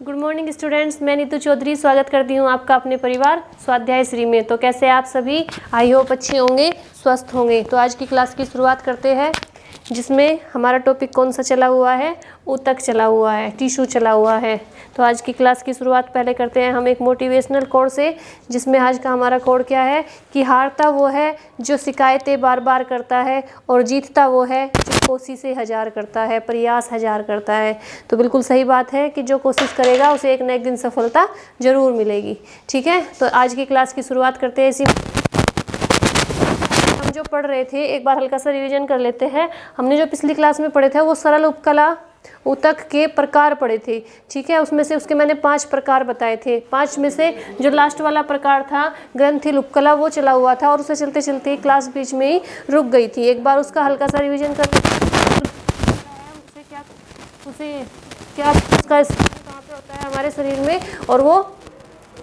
Good morning students, मैं नीतू चौधरी स्वागत करती हूँ आपका अपने परिवार स्वाध्याय श्री में। तो कैसे आप सभी? आई होप अच्छे होंगे, स्वस्थ होंगे। तो आज की क्लास की शुरुआत करते हैं, जिसमें हमारा टॉपिक कौन सा चला हुआ है? ऊतक चला हुआ है, टिश्यू चला हुआ है। तो आज की क्लास की शुरुआत पहले करते हैं हम एक मोटिवेशनल कोड से, जिसमें आज का हमारा कोड क्या है कि हारता वो है जो शिकायतें बार बार करता है और जीतता वो है जो कोशिशें हजार करता है, प्रयास हजार करता है। तो बिल्कुल सही बात है कि जो कोशिश करेगा उसे एक न एक दिन सफलता जरूर मिलेगी। ठीक है, तो आज की क्लास की शुरुआत करते हैं। इसी हम जो पढ़ रहे थे एक बार हल्का सा रिवीजन कर लेते हैं। हमने जो पिछली क्लास में पढ़े थे वो सरल उपकला ऊतक के प्रकार पढ़े थे। ठीक है, उसमें से उसके मैंने 5 प्रकार बताए थे। 5 में से जो लास्ट वाला प्रकार था ग्रंथिल उपकला, वो चला हुआ था और उसे चलते चलते क्लास बीच में ही रुक गई थी। एक बार उसका हल्का सा रिवीजन कर लेते हैं। उसका स्थान कहाँ पे होता है हमारे शरीर में और वो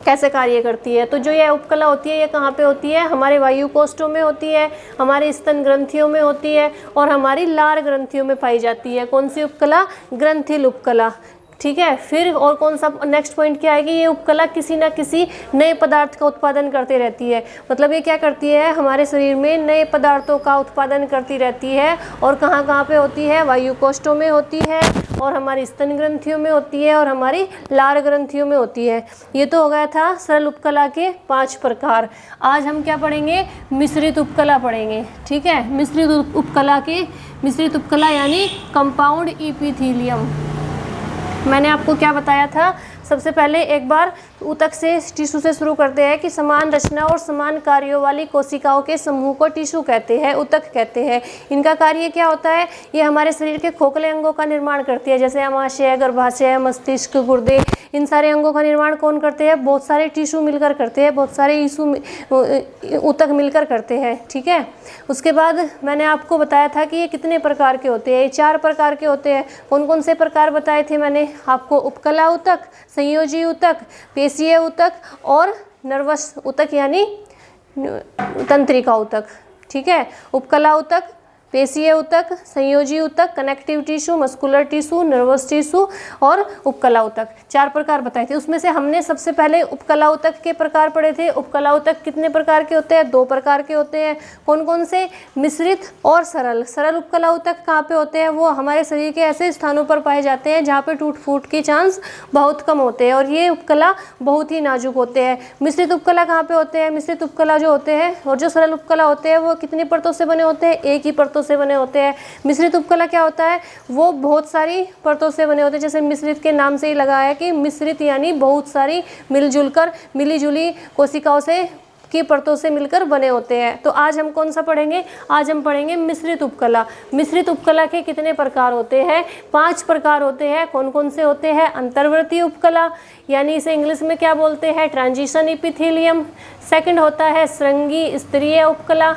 कैसे कार्य करती है। तो जो ये उपकला होती है ये कहाँ पे होती है? हमारे वायु कोष्ठों में होती है, हमारे स्तन ग्रंथियों में होती है और हमारी लार ग्रंथियों में पाई जाती है। कौन सी उपकला? ग्रंथिल उपकला। ठीक है, फिर और कौन सा नेक्स्ट पॉइंट क्या आएगी? ये उपकला किसी ना किसी नए पदार्थ का उत्पादन करती रहती है। मतलब ये क्या करती है? हमारे शरीर में नए पदार्थों का उत्पादन करती रहती है। और कहाँ कहाँ पे होती है? वायु कोष्ठों में होती है और हमारी स्तन ग्रंथियों में होती है और हमारी लार ग्रंथियों में होती है। ये तो हो गया था सरल उपकला के 5 प्रकार। आज हम क्या पढ़ेंगे? मिश्रित उपकला पढ़ेंगे। ठीक है, मिश्रित उपकला यानी कंपाउंड इपिथीलियम। मैंने आपको क्या बताया था? सबसे पहले एक बार ऊतक से, टिश्यू से शुरू करते हैं कि समान रचना और समान कार्यों वाली कोशिकाओं के समूह को टिश्यू कहते हैं, ऊतक कहते हैं। इनका कार्य क्या होता है? ये हमारे शरीर के खोखले अंगों का निर्माण करती है, जैसे आमाशय, गर्भाशय, मस्तिष्क, गुर्दे। इन सारे अंगों का निर्माण कौन करते हैं? बहुत सारे टिश्यू मिलकर करते हैं, बहुत सारे ऊतक मिलकर करते हैं। ठीक है, उसके बाद मैंने आपको बताया था कि ये कितने प्रकार के होते हैं। 4 प्रकार के होते हैं। कौन कौन से प्रकार बताए थे मैंने आपको? उपकला ऊतक, संयोजी ऊतक, पेशीय ऊतक और नर्वस ऊतक यानी तंत्रिका ऊतक। ठीक है, उपकला ऊतक, पेशीय ऊतक, संयोजी ऊतक, connective tissue, muscular tissue, nervous tissue और उपकला ऊतक। 4 प्रकार बताए थे। उसमें से हमने सबसे पहले उपकला ऊतक के प्रकार पढ़े थे। उपकला ऊतक कितने प्रकार के होते हैं? 2 प्रकार के होते हैं। कौन कौन से? मिश्रित और सरल। सरल उपकला ऊतक कहाँ पे होते हैं? वो हमारे शरीर के ऐसे स्थानों पर पाए जाते हैं जहाँ पे टूट फूट के चांस बहुत कम होते हैं और ये उपकला बहुत ही नाजुक होते हैं। मिश्रित उपकला कहाँ पे होते हैं? मिश्रित उपकला जो होते हैं और जो सरल उपकला होते हैं वो कितनी परतों से बने होते हैं? एक ही परतों से बने होते हैं। मिश्रित उपकला क्या होता है? वो बहुत सारी परतों से बने होते हैं। जैसे मिश्रित के नाम से ही लगा है कि मिश्रित यानी बहुत सारी मिली जुली कोशिकाओं से की परतों से मिलकर बने होते हैं। तो आज हम कौन सा पढ़ेंगे? आज हम पढ़ेंगे मिश्रित उपकला। मिश्रित उपकला के कितने प्रकार होते हैं? 5 प्रकार होते हैं। कौन कौन से होते हैं? अंतर्वर्ती उपकला यानी इसे इंग्लिश में क्या बोलते हैं? Transition epithelium. सेकंड होता है श्रृंगी स्तरीय उपकला,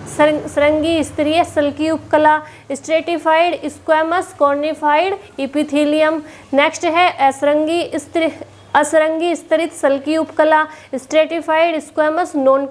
श्रृंगी स्तरीय सल्की उपकला, stratified squamous cornified epithelium. Next है असरंगी स्तरित सल्की उपकला, stratified squamous non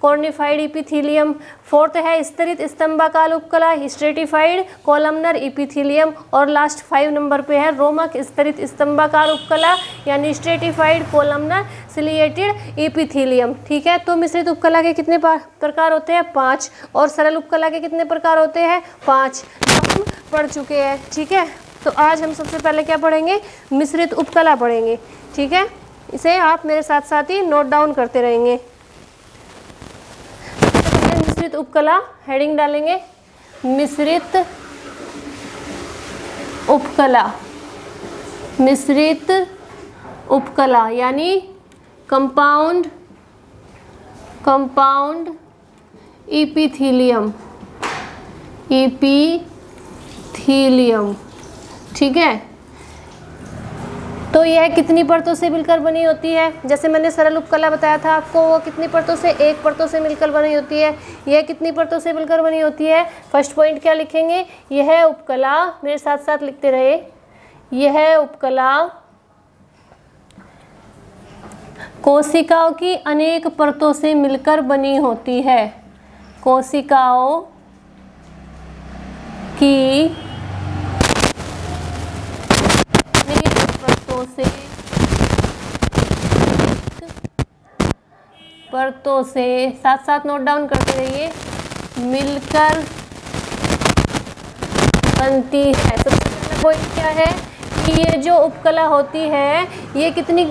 cornified epithelium. Fourth है स्तरित स्तंभाकार उपकला, स्ट्रेटिफाइड कॉलमनर इपिथीलियम। और लास्ट 5 नंबर पे है रोमक स्तरित स्तंभाकार उपकला यानी स्ट्रेटिफाइड कॉलमनर सिलिएटेड इपिथीलियम। ठीक है, तो मिश्रित उपकला के कितने प्रकार होते हैं? 5। और सरल उपकला के कितने प्रकार होते हैं? 5। हम पढ़ चुके हैं। ठीक है, तो आज हम सबसे पहले क्या पढ़ेंगे? मिश्रित उपकला पढ़ेंगे। ठीक है, इसे आप मेरे साथ साथ ही नोट डाउन करते रहेंगे। मिश्रित उपकला हेडिंग डालेंगे, मिश्रित उपकला। मिश्रित उपकला यानी कंपाउंड इपिथीलियम। ठीक है, तो यह कितनी परतों से मिलकर बनी होती है? जैसे मैंने सरल उपकला बताया था आपको, वो कितनी परतों से? 1 परतों से मिलकर बनी होती है। यह कितनी परतों से मिलकर बनी होती है? फर्स्ट पॉइंट क्या लिखेंगे? यह उपकला, मेरे साथ साथ लिखते रहे, यह उपकला कोशिकाओं की अनेक परतों से मिलकर बनी होती है। कोशिकाओं की अनेक परतों से परतों से, साथ साथ नोट डाउन करते रहिए, मिलकर बनती है। सबसे पहला पॉइंट क्या है कि ये जो उपकला होती है ये कितनी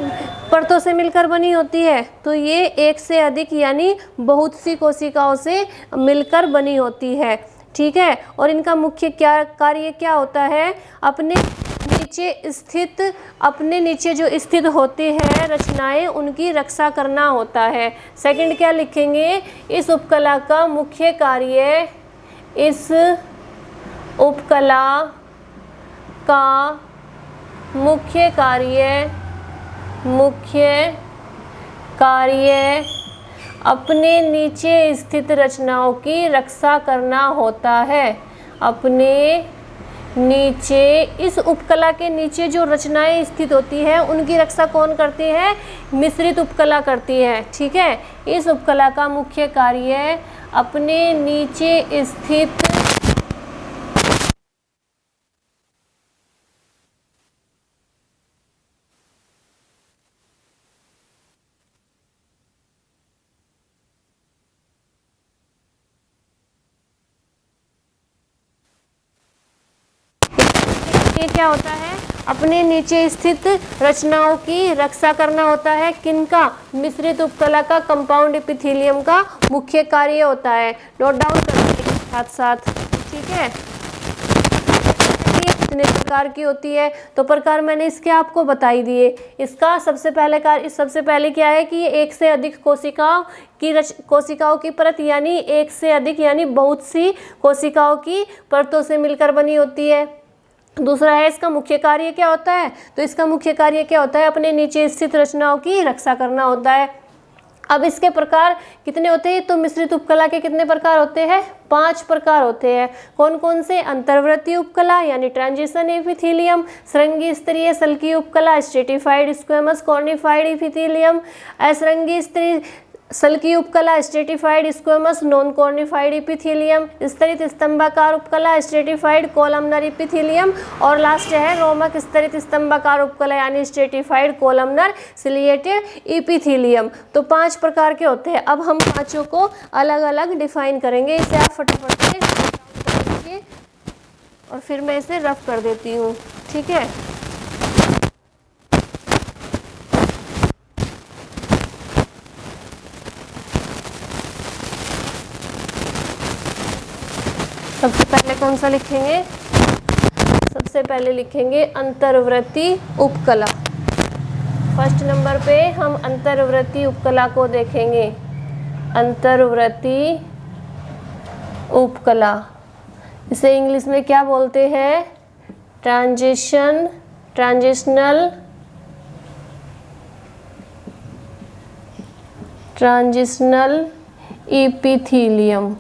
परतों से मिलकर बनी होती है, तो ये एक से अधिक यानी बहुत सी कोशिकाओं से मिलकर बनी होती है। ठीक है, और इनका मुख्य कार्य क्या होता है, अपने नीचे जो स्थित होते हैं रचनाएं उनकी रक्षा करना होता है। सेकंड क्या लिखेंगे, इस उपकला का मुख्य कार्य, इस उपकला का मुख्य कार्य अपने नीचे स्थित रचनाओं की रक्षा करना होता है। अपने नीचे, इस उपकला के नीचे जो रचनाएं स्थित होती है उनकी रक्षा कौन करती है, मिश्रित उपकला करती है। ठीक है, इस उपकला का मुख्य कार्य अपने नीचे स्थित ये क्या होता है, अपने नीचे स्थित रचनाओं की रक्षा करना होता है। किनका, मिश्रित उपकला का, कंपाउंड एपिथेलियम का मुख्य कार्य होता है। नोट डाउन करते साथ साथ। ठीक है, कितने प्रकार की होती है, तो प्रकार मैंने इसके आपको बता ही दिए। इसका सबसे पहले क्या है कि ये एक से अधिक कोशिकाओं की परत यानी एक से अधिक यानी बहुत सी कोशिकाओं की परतों से मिलकर बनी होती है। दूसरा है इसका मुख्य कार्य क्या होता है, तो इसका मुख्य कार्य क्या होता है, अपने नीचे स्थित रचनाओं की रक्षा करना होता है। अब इसके प्रकार कितने होते हैं, तो मिश्रित उपकला के कितने प्रकार होते हैं, 5 प्रकार होते हैं। कौन कौन से, अंतर्वृत्तीय उपकला यानी ट्रांजिशन एपिथेलियम, श्रृंगी स्तरीय सल्कीय उपकला स्ट्रेटिफाइड स्क्वेमस कॉर्निफाइड एपिथेलियम, अश्रृंगी स्तरीय सल्कीय उपकला stratified squamous non cornified epithelium, स्तरित स्तंभाकार उपकला स्ट्रेटिफाइड कोलमनर एपिथेलियम, और लास्ट है रोमक स्तरित स्तंभाकार उपकला यानी स्ट्रेटिफाइड कोलमनर सिलिएटेड एपिथेलियम। तो 5 प्रकार के होते हैं। अब हम पांचों को अलग अलग डिफाइन करेंगे। इसे आप फटाफट से करेंगे और फिर मैं इसे रफ कर देती हूँ। ठीक है, सबसे पहले कौन सा लिखेंगे, सबसे पहले लिखेंगे अंतर्वृत्तीय उपकला। फर्स्ट नंबर पे हम अंतर्वृत्तीय उपकला को देखेंगे। अंतर्वृत्तीय उपकला, इसे इंग्लिश में क्या बोलते हैं, ट्रांजिशनल एपिथेलियम।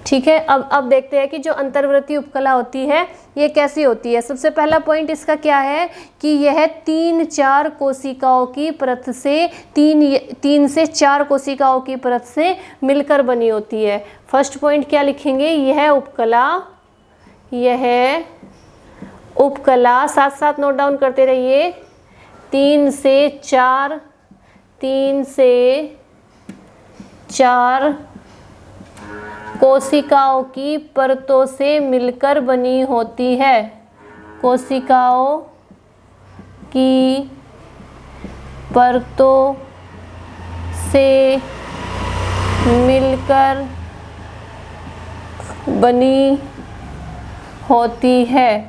ठीक है, अब देखते हैं कि जो अंतर्वृत्तीय उपकला होती है ये कैसी होती है। सबसे पहला पॉइंट इसका क्या है कि यह 3-4 कोशिकाओं की परत से 3 से 4 कोशिकाओं की परत से मिलकर बनी होती है। फर्स्ट पॉइंट क्या लिखेंगे, यह उपकला साथ साथ नोट डाउन करते रहिए, 3 से 4 कोशिकाओं की परतों से मिलकर बनी होती है। कोशिकाओं की परतों से मिलकर बनी होती है।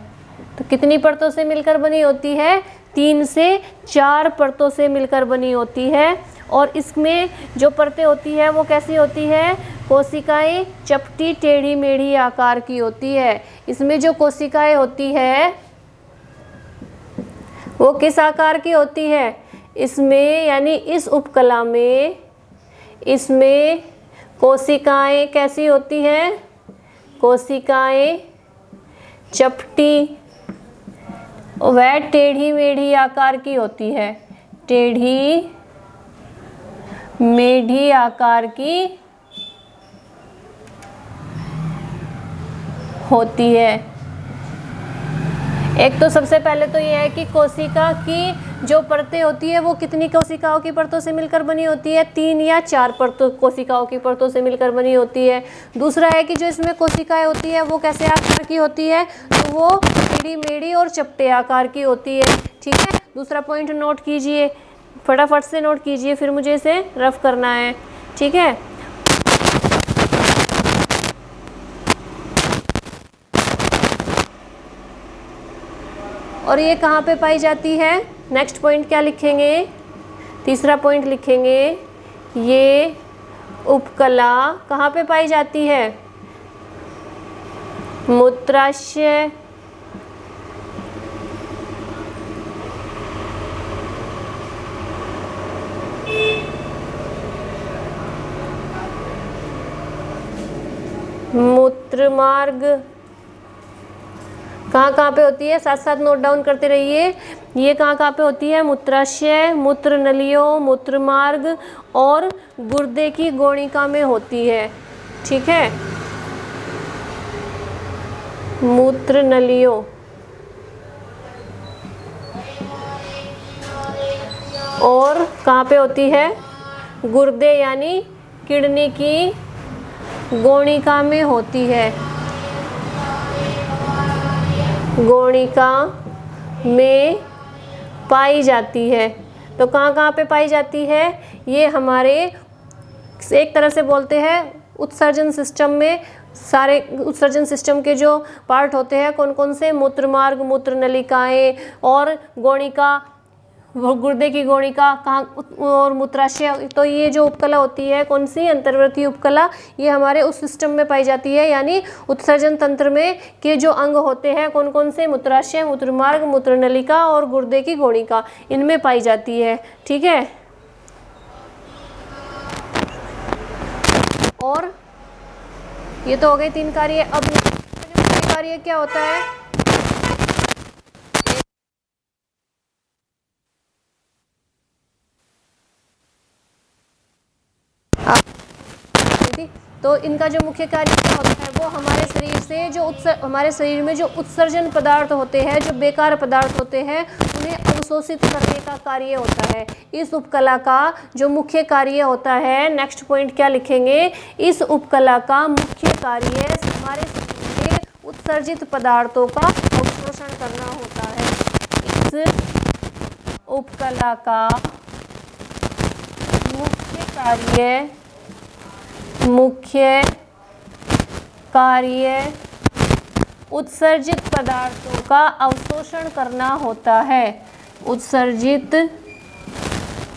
तो कितनी परतों से मिलकर बनी होती है, 3 से 4 परतों से मिलकर बनी होती है। और इसमें जो परतें होती है वो कैसी होती है, कोशिकाएं चपटी टेढ़ी मेढ़ी आकार की होती है। इसमें जो कोशिकाएं होती है वो किस आकार की होती है, इसमें यानी इस उपकला में इसमें कोशिकाएं कैसी होती हैं, कोशिकाएं चपटी व टेढ़ी मेढ़ी आकार की होती है। टेढ़ी मेढ़ी आकार की होती है। एक तो सबसे पहले तो यह है कि कोशिका की जो परतें होती है वो कितनी कोशिकाओं की परतों से मिलकर बनी होती है? 3 या 4 परतों कोशिकाओं की परतों से मिलकर बनी होती है। दूसरा है कि जो इसमें कोशिकाएं होती है वो कैसे आकार की होती है? तो वो टेढ़ी मेढ़ी और चपटे आकार की होती है। ठीक है, दूसरा पॉइंट नोट कीजिए, फटाफट से नोट कीजिए, फिर मुझे इसे रफ करना है। ठीक है, और ये कहाँ पे पाई जाती है? नेक्स्ट पॉइंट क्या लिखेंगे? तीसरा पॉइंट लिखेंगे, ये उपकला कहाँ पे पाई जाती है? मूत्राशय मूत्रमार्ग कहाँ पे होती है? साथ साथ नोट डाउन करते रहिए। ये कहाँ पे होती है? मूत्राशय, मूत्र नलियों, मूत्रमार्ग और गुर्दे की गोणिका में होती है। ठीक है, मूत्र नलियों और कहाँ पे होती है? गुर्दे यानी किडनी की गोणिका में होती है। गोणिका में पाई जाती है। तो कहाँ पे पाई जाती है? ये हमारे एक तरह से बोलते हैं उत्सर्जन सिस्टम में, सारे उत्सर्जन सिस्टम के जो पार्ट होते हैं कौन कौन से? मूत्रमार्ग, मूत्र नलिकाएं और गोणिका, गुर्दे की गोणिका कहाँ, और मूत्राशय। तो ये जो उपकला होती है कौन सी? अंतर्वर्ती उपकला। ये हमारे उस सिस्टम में पाई जाती है, यानी उत्सर्जन तंत्र में के जो अंग होते हैं कौन कौन से? मूत्राशय, मूत्रमार्ग, मूत्रनलिका और गुर्दे की गोणिका, इनमें पाई जाती है। ठीक है, और ये तो हो गए 3 कार्य। अब कार्य क्या होता है? तो इनका जो मुख्य कार्य क्या होता है? वो हमारे शरीर से जो हमारे शरीर में जो उत्सर्जन पदार्थ होते हैं, जो बेकार पदार्थ होते हैं, उन्हें अवशोषित करने का कार्य होता है। इस उपकला का जो मुख्य कार्य होता है, नेक्स्ट पॉइंट क्या लिखेंगे? इस उपकला का मुख्य कार्य हमारे शरीर में उत्सर्जित पदार्थों का अवशोषण करना होता है। इस उपकला का मुख्य कार्य उत्सर्जित पदार्थों का अवशोषण करना होता है। उत्सर्जित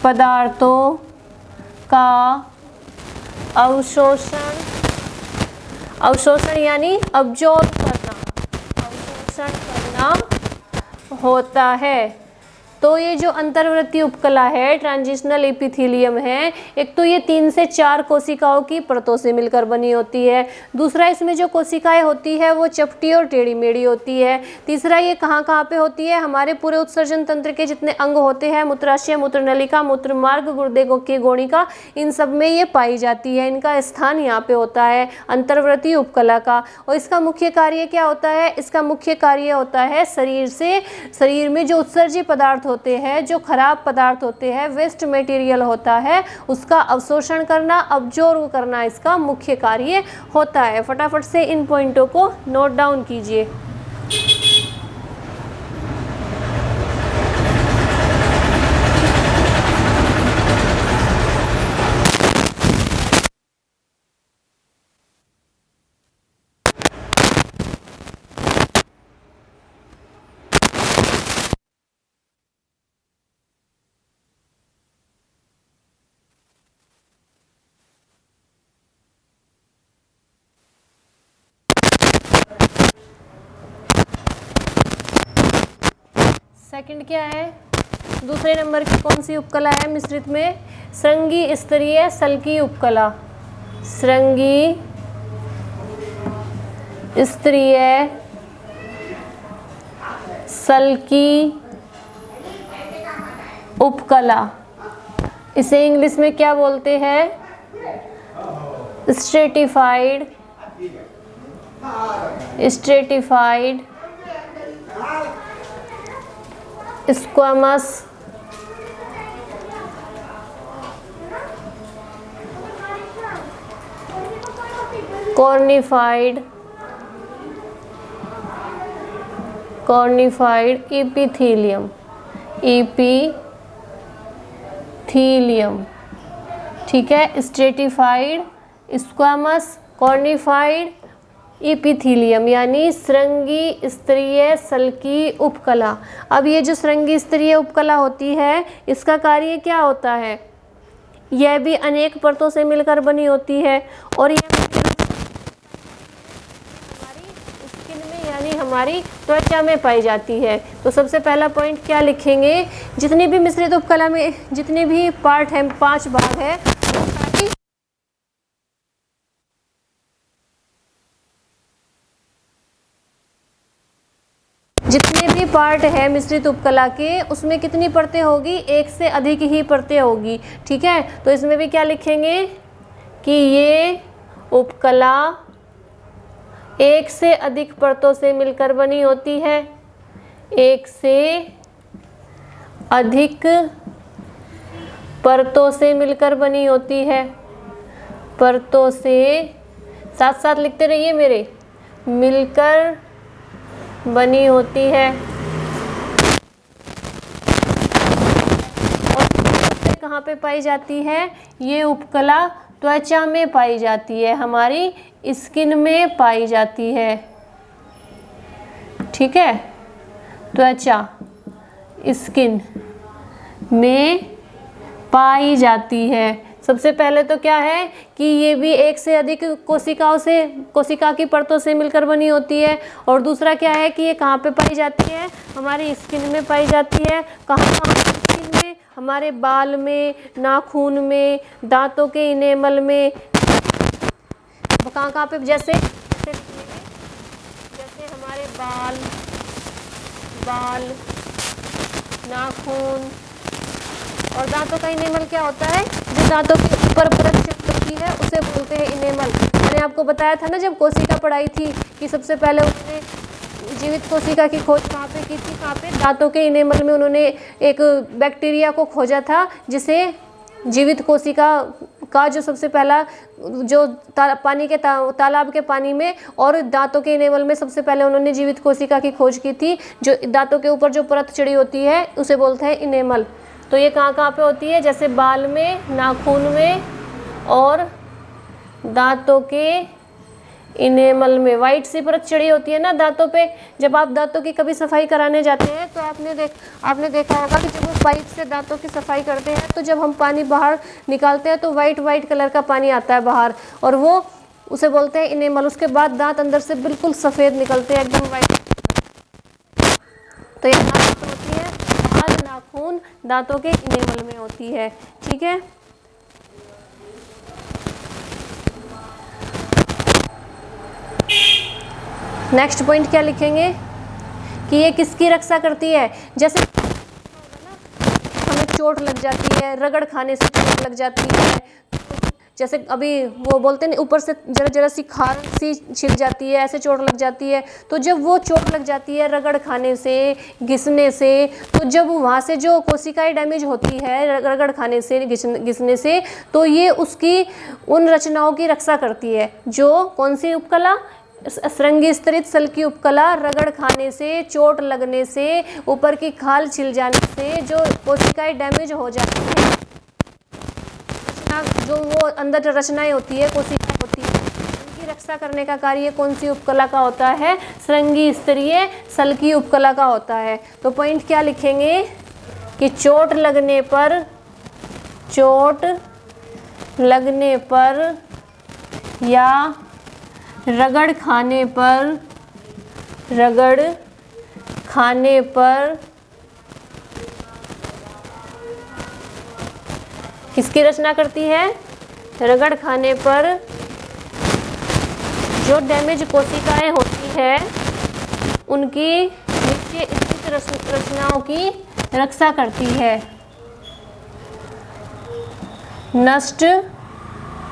पदार्थों का अवशोषण यानी अब्जॉर्ब करना, अवशोषण करना होता है। तो ये जो अंतर्वर्ती उपकला है, ट्रांजिशनल एपिथेलियम है, एक तो ये 3 से 4 कोशिकाओं की परतों से मिलकर बनी होती है। दूसरा, इसमें जो कोशिकाएं होती है वो चपटी और टेढ़ी मेढ़ी होती है। तीसरा, ये कहाँ पे होती है? हमारे पूरे उत्सर्जन तंत्र के जितने अंग होते हैं, मूत्राशय, मूत्रनलिका, मूत्रमार्ग, गुर्दे की गोणिका, इन सब में ये पाई जाती है। इनका स्थान यहाँ पे होता है अंतर्वर्ती उपकला का। और इसका मुख्य कार्य क्या होता है? इसका मुख्य कार्य होता है शरीर में जो उत्सर्जित पदार्थ होते हैं, जो खराब पदार्थ होते हैं, वेस्ट मटेरियल होता है, उसका अवशोषण करना, अब्जॉर्ब करना इसका मुख्य कार्य होता है। फटाफट से इन पॉइंटों को नोट डाउन कीजिए। सेकंड क्या है? दूसरे नंबर की कौन सी उपकला है मिश्रित में? श्रृंगी स्तरीय सल्की उपकला। श्रृंगी स्तरीय सल्की उपकला, इसे इंग्लिश में क्या बोलते हैं? स्ट्रेटिफाइड स्क्वामस कॉर्निफाइड इपिथीलियम, ठीक है। स्ट्रेटिफाइड स्क्वामस कॉर्निफाइड इपिथीलियम यानी श्रृंगी स्तरीय सल्की उपकला। अब ये जो श्रृंगी स्तरीय उपकला होती है इसका कार्य क्या होता है? यह भी अनेक परतों से मिलकर बनी होती है और यह हमारी स्किन में यानी हमारी त्वचा में पाई जाती है। तो सबसे पहला पॉइंट क्या लिखेंगे? जितनी भी मिश्रित उपकला में जितने भी पार्ट हैं, 5 भाग है, जितने भी पार्ट है मिश्रित उपकला के उसमें कितनी परतें होगी? 1 से अधिक ही परतें होगी, ठीक है। तो इसमें भी क्या लिखेंगे कि ये उपकला 1 से अधिक परतों से मिलकर बनी होती है, 1 से अधिक परतों से मिलकर बनी होती है, परतों से, साथ साथ लिखते रहिए मेरे, मिलकर बनी होती है। और कहाँ पे पाई जाती है? ये उपकला त्वचा में पाई जाती है, हमारी स्किन में पाई जाती है, ठीक है। त्वचा स्किन में पाई जाती है। सबसे पहले तो क्या है कि ये भी 1 से अधिक कोशिका की परतों से मिलकर बनी होती है। और दूसरा क्या है कि ये कहाँ पे पाई जाती है? हमारी स्किन में पाई जाती है। कहाँ स्किन में? हमारे बाल में, नाखून में, दांतों के इनेमल में, कहाँ पे? जैसे हमारे बाल, नाखून और दांतों का इनेमल क्या होता है? जो दांतों के ऊपर परत होती है उसे बोलते हैं इनेमल। मैंने आपको बताया था ना जब कोशिका पढ़ाई थी कि सबसे पहले उन्होंने जीवित कोशिका की खोज कहाँ पे की थी? कहाँ पे? दांतों के इनेमल में उन्होंने एक बैक्टीरिया को खोजा था जिसे जीवित कोशिका का जो सबसे पहला जो पानी के तालाब के पानी में और दांतों के इनेमल में सबसे पहले उन्होंने जीवित कोशिका की खोज की थी। जो दांतों के ऊपर जो परत चढ़ी होती है उसे बोलते हैं इनेमल। तो ये कहाँ कहाँ पे होती है? जैसे बाल में, नाखून में और दांतों के इनेमल में। वाइट सी परत चढ़ी होती है ना दांतों पे। जब आप दांतों की कभी सफाई कराने जाते हैं तो आपने देखा होगा कि जब वो पाइप से दांतों की सफाई करते हैं तो जब हम पानी बाहर निकालते हैं तो वाइट कलर का पानी आता है बाहर और वो उसे बोलते हैं इनेमल। उसके बाद दांत अंदर से बिल्कुल सफ़ेद निकलते हैं, एकदम वाइट। तो ये दांत होती है, बाल, नाखून दांतों के इनेमल में होती है, ठीक है। नेक्स्ट पॉइंट क्या लिखेंगे कि ये किसकी रक्षा करती है? जैसे हमें चोट लग जाती है, रगड़ खाने से चोट लग जाती है, जैसे अभी वो बोलते हैं ऊपर से जरा सी खार सी छिल जाती है, ऐसे चोट लग जाती है। तो जब वो चोट लग जाती है रगड़ खाने से, घिसने से, तो जब वहाँ से जो कोशिकाएं डैमेज होती है रगड़ खाने से, घिसने से, तो ये उसकी उन रचनाओं की रक्षा करती है। जो कौन सी उपकला? श्रृंगी स्तरित सल की उपकला रगड़ खाने से, चोट लगने से, ऊपर की खाल छिल जाने से जो कोशिकाएं डैमेज हो जाती है, जो वो अंदर जो रचनाएं होती है, कोशिकाएं होती है, उनकी रक्षा करने का कार्य कौन सी उपकला का होता है? श्रृंगी स्तरीय सल की उपकला का होता है। तो पॉइंट क्या लिखेंगे कि चोट लगने पर या रगड़ खाने पर किसकी रचना करती है? रगड़ खाने पर जो डैमेज कोशिकाएं होती है उनकी नीचे स्थित रचनाओं की रक्षा करती है। नष्ट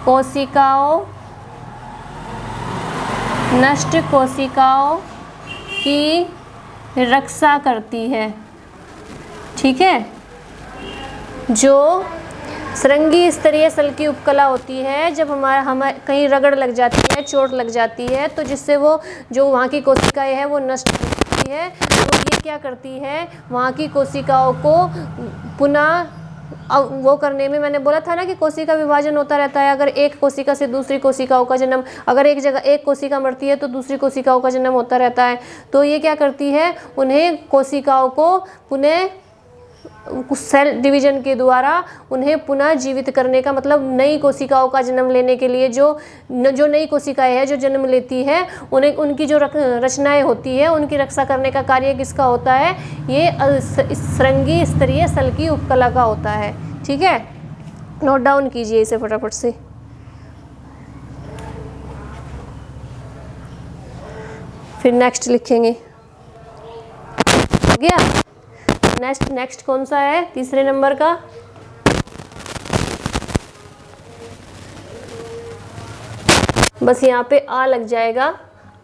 कोशिकाओं की रक्षा करती है, ठीक है। जो सरंगी स्तरीय सल की उपकला होती है जब हम कहीं रगड़ लग जाती है, चोट लग जाती है, तो जिससे वो जो वहाँ की कोशिकाएं है वो नष्ट हो जाती है। तो ये क्या करती है, वहाँ की कोशिकाओं को पुनः वो करने में, मैंने बोला था ना कि कोशिका विभाजन होता रहता है। अगर एक कोशिका से दूसरी कोशिकाओं का जन्म, अगर एक जगह एक कोशिका मरती है तो दूसरी कोशिकाओं का जन्म होता रहता है। तो ये क्या करती है, उन्हें कोशिकाओं को पुनः सेल डिवीजन के द्वारा उन्हें पुनः जीवित करने का, मतलब नई कोशिकाओं का जन्म लेने के लिए जो नई कोशिकाएं हैं जो जन्म लेती है, उन्हें उनकी जो रचनाएं होती है उनकी रक्षा करने का कार्य किसका होता है, ये सरंगी स्तरीय सल की उपकला का होता है। ठीक है, नोट डाउन कीजिए इसे फटाफट से। फिर नेक्स्ट लिखेंगे, हो गया। नेक्स्ट कौन सा है तीसरे नंबर का, बस यहाँ पे आ लग जाएगा,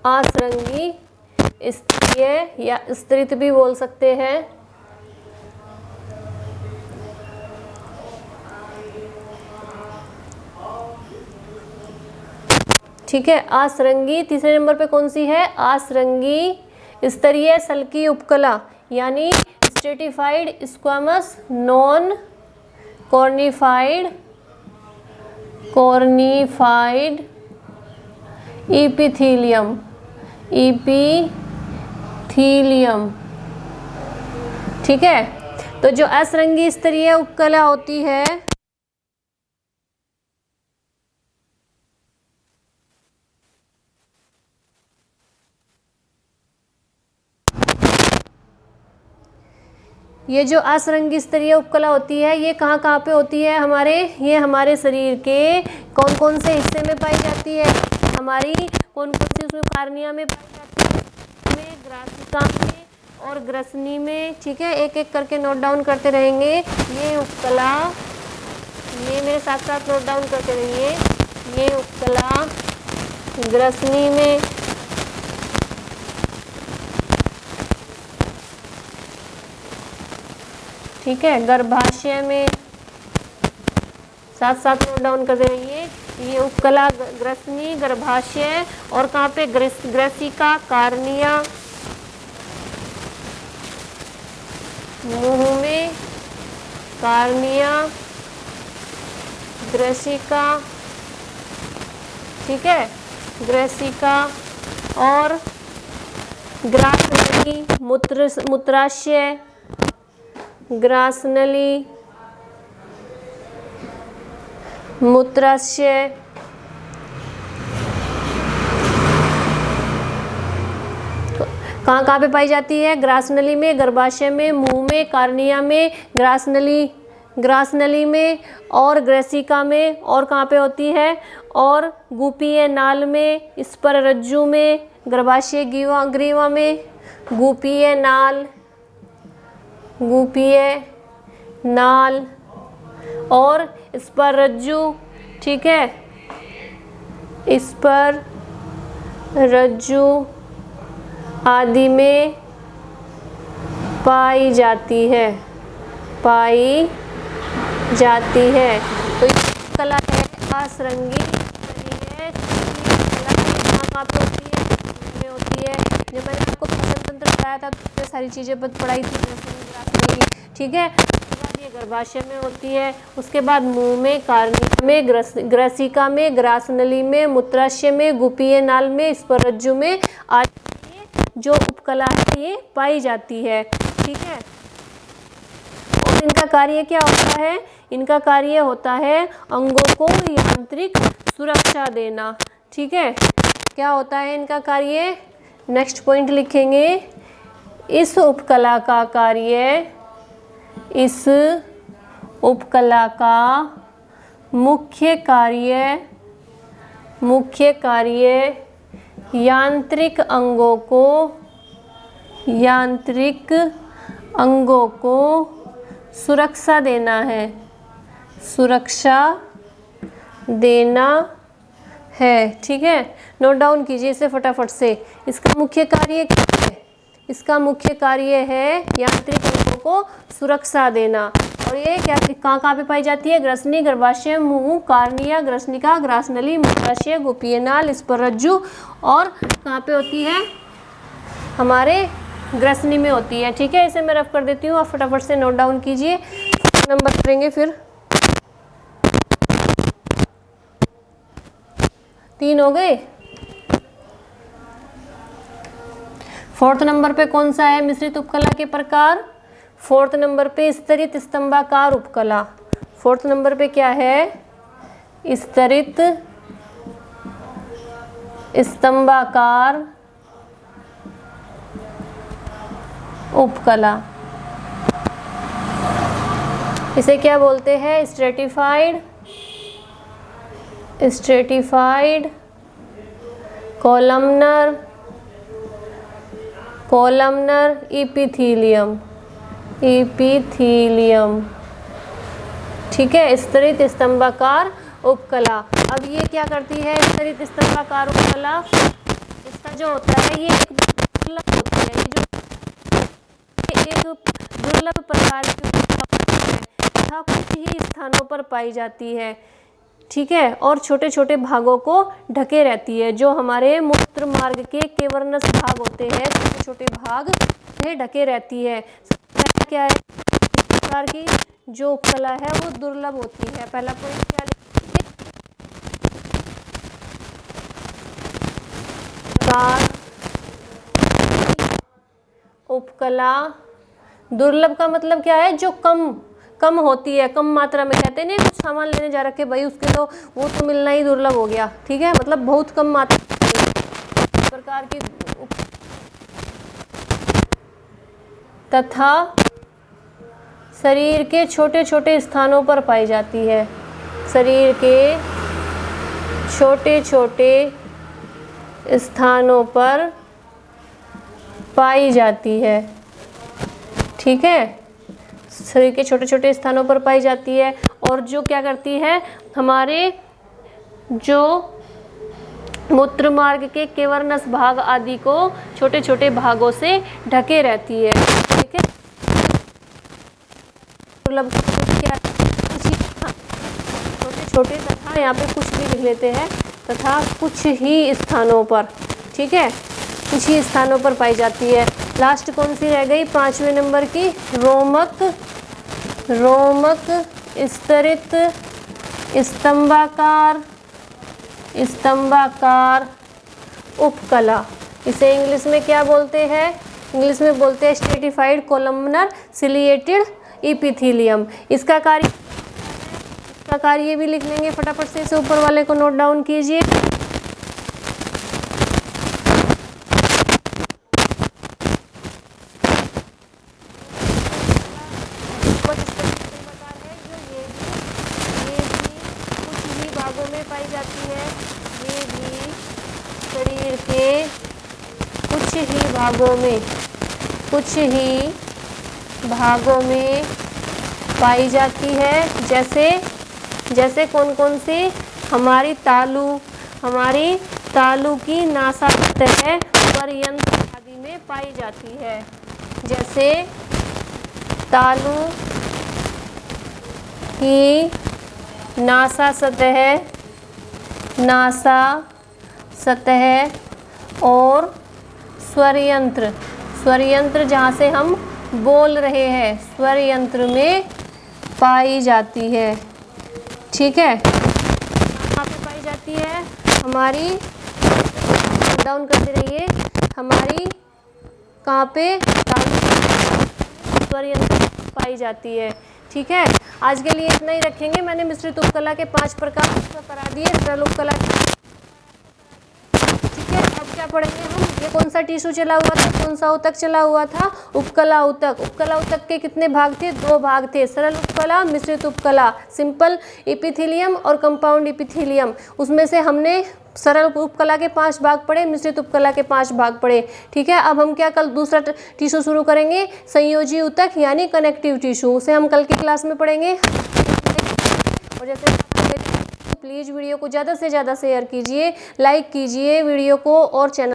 असरंगी स्तरीय या स्तरित भी बोल सकते हैं। ठीक है, असरंगी तीसरे नंबर पे कौन सी है, असरंगी स्तरीय सल की उपकला, यानी stratified squamous non cornified epithelium ठीक है। तो जो असरंगी स्तरीय उपकला होती है, ये जो असरंगी स्तरीय उपकला होती है ये कहाँ कहाँ पे होती है, ये हमारे शरीर के कौन कौन से हिस्से में पाई जाती है, हमारी कौन कौन सी उसमें कार्निया में पाई जाती है, में ग्रासिका में और ग्रसनी में। ठीक है, एक एक करके नोट डाउन करते रहेंगे। ये उपकला, ये मेरे साथ साथ नोट डाउन करते रहिए। ये उपकला ग्रसनी में, ठीक है, गर्भाशय में, साथ साथ नोट डाउन करते रहिए। ये उपकला ग्रसनी, गर्भाशय और कहाँ पे, ग्रसिका, कार्निया, मुंह में, कार्निया, ग्रसिका, ठीक है, ग्रसिका और ग्रासनली, मूत्राशय, ग्रासनली, मूत्राशय, कहाँ कहाँ पे पाई जाती है, ग्रासनली में, गर्भाशय में, मुंह में, कार्निया में, ग्रासनली में और ग्रसिका में, और कहाँ पे होती है, और गुपीय नाल में, स्पर्शरज्जु में, गर्भाशय ग्रीवा में, गुपीय नाल और स्पर्शरज्जु, ठीक है, स्पर्शरज्जु आदि में पाई जाती है। तो ये कला है असरंगी स्तरीय कला, कहाँ पे होती है, में होती है। जब मैंने आपको पाचन तंत्र बताया था तो ये सारी चीज़ें पढ़ाई थी, ठीक है। उसके बाद ये गर्भाशय में होती है, उसके बाद मुंह में, कार्निया में, ग्रसिका में, ग्रासनली में, मूत्राशय में, गुपीय नाल में, स्पर्शरज्जु में आदि जो उपकला है ये पाई जाती है, ठीक है। और इनका कार्य क्या होता है, इनका कार्य होता है अंगों को यांत्रिक सुरक्षा देना, ठीक है। क्या होता है इनका कार्य, नेक्स्ट पॉइंट लिखेंगे। इस उपकला का मुख्य कार्य यांत्रिक अंगों को सुरक्षा देना है, ठीक है। नोट डाउन कीजिए इसे फटाफट से। इसका मुख्य कार्य क्या है, इसका मुख्य कार्य है यांत्रिक अंगों को सुरक्षा देना। और और ये क्या कहाँ पे पाई जाती है? ग्रसनी, गर्भाशय, मुंह, कार्निया, ग्रसनिका, ग्रासनली, मूत्राशय, गोपीय नाल, स्पर्शरज्जु और कहाँ पे होती है? हमारे ग्रसनी में होती है। ठीक है, इसे मैं रफ कर देती हूँ, आप फटाफट से नोट डाउन कीजिए। नंबर करेंगे फिर 3 हो गए। 4th नंबर पे कौन सा है मिश्रित उपकला के प्रकार? 4th नंबर पे स्तरित स्तंभाकार उपकला। 4th नंबर पे क्या है? स्तरित स्तंभाकार उपकला। इसे क्या बोलते हैं? Stratified columnar epithelium. ठीक है, स्तरित स्तंभाकार उपकला। अब ये क्या करती है स्तरित स्तंभाकार उपकला? इसका जो होता है ये एक दुर्लभ होती है, ये जो एक दुर्लभ प्रकार की उपकला है तथा कुछ ही स्थानों पर पाई जाती है। ठीक है, और छोटे छोटे भागों को ढके रहती है। जो हमारे मूत्र मार्ग के केवर्नस भाग होते हैं, छोटे छोटे भाग से ढके रहती है। क्या है इस प्रकार की जो उपकला है वो दुर्लभ होती है। पहला पॉइंट क्या लिखेंगे? उपकला दुर्लभ का मतलब क्या है? जो कम होती है, कम मात्रा में। कहते नहीं कुछ सामान लेने जा रखे भाई उसके तो वो तो मिलना ही दुर्लभ हो गया। ठीक है, मतलब बहुत कम मात्रा प्रकार की तथा शरीर के छोटे छोटे स्थानों पर पाई जाती है। शरीर के छोटे छोटे स्थानों पर पाई जाती है। ठीक है, शरीर के छोटे छोटे स्थानों पर पाई जाती है और जो क्या करती है हमारे जो मूत्र मार्ग के केवर्नस भाग आदि को छोटे छोटे भागों से ढके रहती है। ठीक है, मतलब क्या छोटे छोटे तथा यहाँ पे कुछ भी लिख लेते हैं तथा कुछ ही स्थानों पर। ठीक है, कुछ ही स्थानों पर पाई जाती है। लास्ट कौन सी रह गई 5वें नंबर की? रोमक स्तरित स्तंभाकार उपकला। इसे इंग्लिश में क्या बोलते हैं? इंग्लिश में बोलते हैं स्ट्रेटिफाइड कॉलमनर सिलिएटेड इपिथीलियम। इसका कार्य भी लिख लेंगे फटाफट से, इसे ऊपर वाले को नोट डाउन कीजिए। पाई जाती है, ये भी शरीर के कुछ ही भागों में पाई जाती है। जैसे कौन सी? हमारी तालू की नासा सतह पर्यंत आदि में पाई जाती है। जैसे तालू की नासा सतह और स्वरयंत्र जहाँ से हम बोल रहे हैं, स्वरयंत्र में पाई जाती है। ठीक है, कहाँ पे पाई जाती है? हमारी डाउन करते रहिए, हमारी कहाँ पे? स्वरयंत्र पाई जाती है। ठीक है, आज के लिए इतना ही रखेंगे। मैंने मिश्रित उपकला के 5 प्रकार करा दिए, सरल उपकला। ठीक है, अब क्या पढ़ेंगे हम? ये कौन सा टिश्यू चला हुआ था, कौन सा ऊतक चला हुआ था? उपकला ऊतक। उपकला ऊतक के कितने भाग थे? 2 भाग थे, सरल उपकला, मिश्रित उपकला, सिंपल इपिथीलियम और कंपाउंड इपिथीलियम। उसमें से हमने सरल उपकला के 5 भाग पढ़े, मिश्रित उपकला के 5 भाग पढ़े। ठीक है, अब हम क्या कल दूसरा टिश्यू शुरू करेंगे, संयोजी ऊतक यानी कनेक्टिव टिश्यू। उसे हम कल की क्लास में पढ़ेंगे। और जैसे प्लीज़ वीडियो को ज़्यादा से ज़्यादा शेयर कीजिए, लाइक कीजिए वीडियो को और चैनल